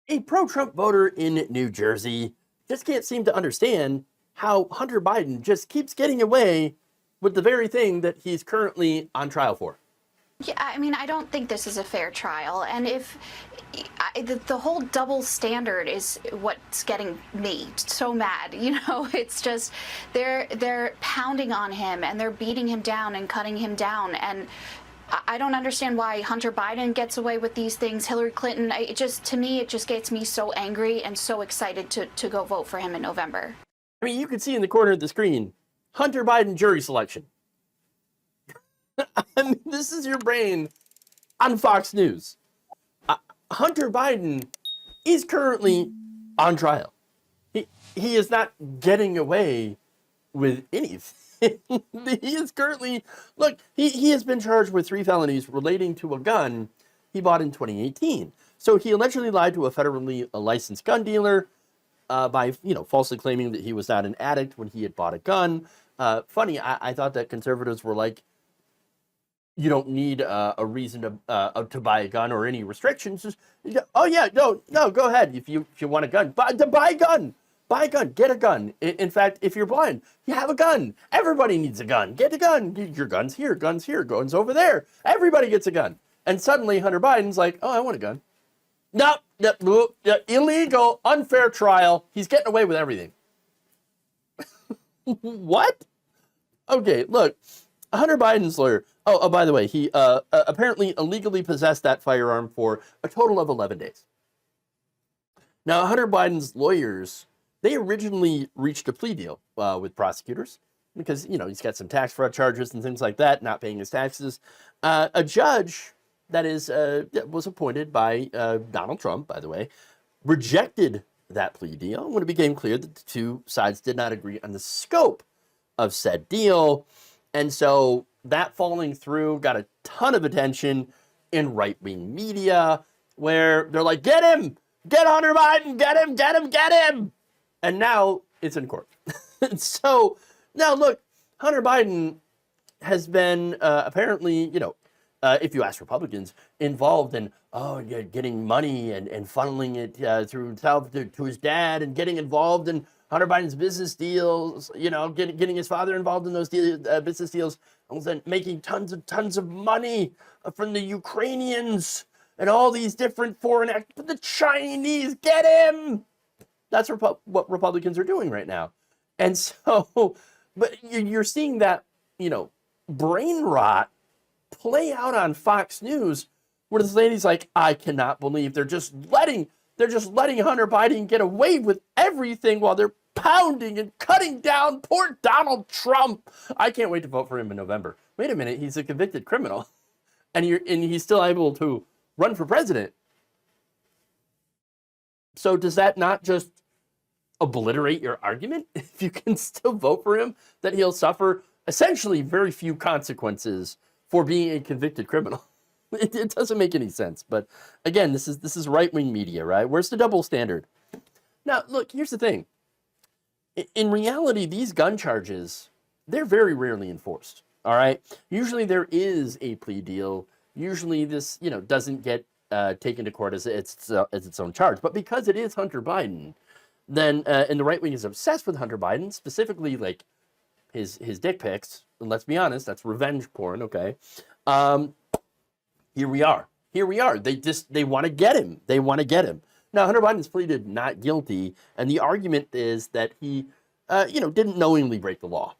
A pro-Trump voter in New Jersey just can't seem to understand how Hunter Biden just keeps getting away with the very thing that he's currently on trial for. Yeah, I mean, I don't think this is a fair trial, and if the whole double standard is what's getting me so mad. It's just they're pounding on him and they're beating him down and cutting him down, and I don't understand why Hunter Biden gets away with these things. Hillary Clinton, to me, it just gets me so angry and so excited to go vote for him in November. I mean, you can see in the corner of the screen, Hunter Biden jury selection. I mean, this is your brain on Fox News. Hunter Biden is currently on trial. He is not getting away with anything. He is currently, look, he has been charged with 3 felonies relating to a gun he bought in 2018. So he allegedly lied to a federally licensed gun dealer by, falsely claiming that he was not an addict when he had bought a gun. Funny, I thought that conservatives were like, you don't need a reason to buy a gun or any restrictions. Just, oh yeah, no, go ahead. If you want a gun, buy a gun. Buy a gun, get a gun. In fact, if you're blind, you have a gun. Everybody needs a gun. Get a gun. Your gun's here, guns over there. Everybody gets a gun. And suddenly Hunter Biden's like, oh, I want a gun. No, illegal, unfair trial. He's getting away with everything. What? Okay, look, Hunter Biden's lawyer. Oh, by the way, he apparently illegally possessed that firearm for a total of 11 days. Now, Hunter Biden's lawyers, they originally reached a plea deal with prosecutors because, he's got some tax fraud charges and things like that, not paying his taxes. A judge that was appointed by Donald Trump, by the way, rejected that plea deal when it became clear that the two sides did not agree on the scope of said deal. And so that falling through got a ton of attention in right-wing media where they're like, get him, get Hunter Biden, get him. And now it's in court. So now look, Hunter Biden has been apparently, if you ask Republicans, involved in getting money and funneling it through himself to his dad and getting involved in Hunter Biden's business deals, getting his father involved in those business deals, and then making tons of money from the Ukrainians and all these different foreign actors. The Chinese, get him! That's what Republicans are doing right now. And so, but you're seeing that, brain rot play out on Fox News, where this lady's like, I cannot believe they're just letting Hunter Biden get away with everything while they're pounding and cutting down poor Donald Trump. I can't wait to vote for him in November. Wait a minute, he's a convicted criminal, and he's still able to run for president. So does that not just obliterate your argument? If you can still vote for him, that he'll suffer essentially very few consequences for being a convicted criminal. It doesn't make any sense. But again, this is right-wing media, right? Where's the double standard? Now, look, here's the thing. In reality, these gun charges, they're very rarely enforced, all right? Usually there is a plea deal. Usually this, doesn't get taken to court as its own charge. But because it is Hunter Biden, then, and the right wing is obsessed with Hunter Biden, specifically like his dick pics, and let's be honest, that's revenge porn, okay? Here we are. They want to get him. Now, Hunter Biden's pleaded not guilty, and the argument is that he, didn't knowingly break the law.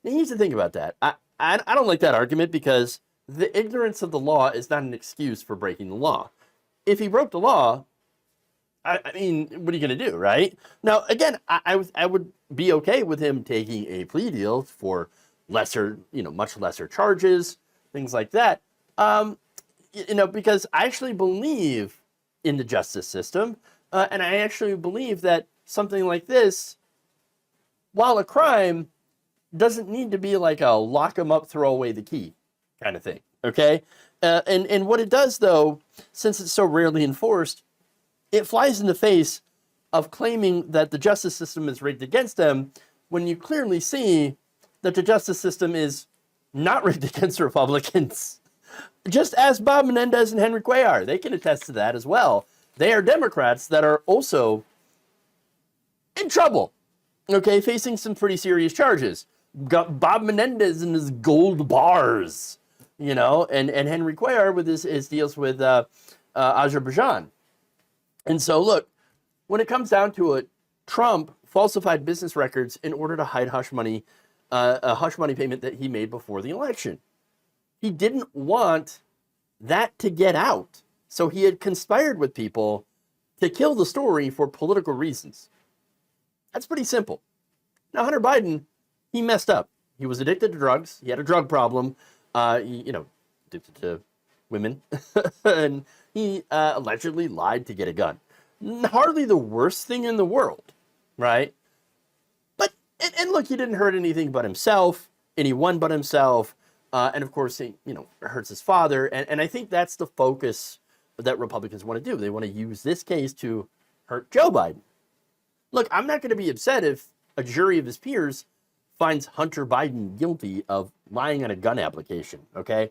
Now, here's the thing about that. I don't like that argument because the ignorance of the law is not an excuse for breaking the law. If he broke the law, I mean, what are you going to do, right? Now, again, I would be okay with him taking a plea deal for lesser, much lesser charges, things like that. Because I actually believe in the justice system, and I actually believe that something like this, while a crime, doesn't need to be like a lock him up, throw away the key kind of thing, okay? And what it does, though, since it's so rarely enforced, it flies in the face of claiming that the justice system is rigged against them when you clearly see that the justice system is not rigged against Republicans. Just ask Bob Menendez and Henry Cuellar. They can attest to that as well. They are Democrats that are also in trouble, okay, facing some pretty serious charges. Got Bob Menendez and his gold bars, you know, and Henry Cuellar with his deals with Azerbaijan. And so, look, when it comes down to it, Trump falsified business records in order to hide hush money, a hush money payment that he made before the election. He didn't want that to get out. So he had conspired with people to kill the story for political reasons. That's pretty simple. Now, Hunter Biden, he messed up. He was addicted to drugs. He had a drug problem, addicted to women. And he allegedly lied to get a gun. Hardly the worst thing in the world, right? But, and look, he didn't hurt anything but himself, anyone but himself. And of course, he, hurts his father. And I think that's the focus that Republicans want to do. They want to use this case to hurt Joe Biden. Look, I'm not going to be upset if a jury of his peers finds Hunter Biden guilty of lying on a gun application, okay?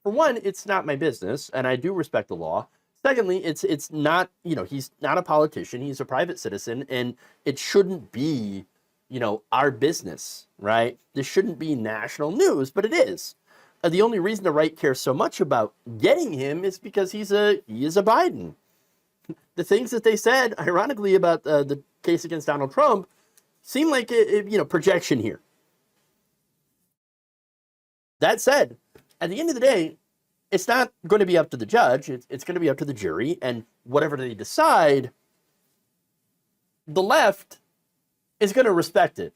For one, it's not my business, and I do respect the law. Secondly, it's not, he's not a politician. He's a private citizen, and it shouldn't be, our business, right? This shouldn't be national news, but it is. The only reason the right cares so much about getting him is because he is a Biden. The things that they said, ironically, about the case against Donald Trump seem like projection here. That said, at the end of the day, it's not going to be up to the judge. It's going to be up to the jury, and whatever they decide, the left is going to respect it.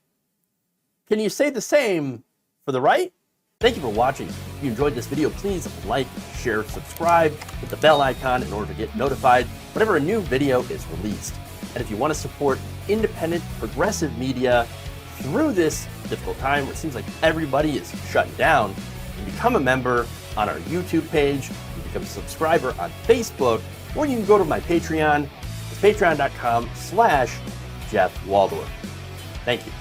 Can you say the same for the right? Thank you for watching. If you enjoyed this video, please like, share, subscribe, hit the bell icon in order to get notified whenever a new video is released. And if you want to support independent, progressive media through this difficult time where it seems like everybody is shutting down, you can become a member on our YouTube page, you can become a subscriber on Facebook, or you can go to my Patreon. It's patreon.com/Jeff Waldorf. Thank you.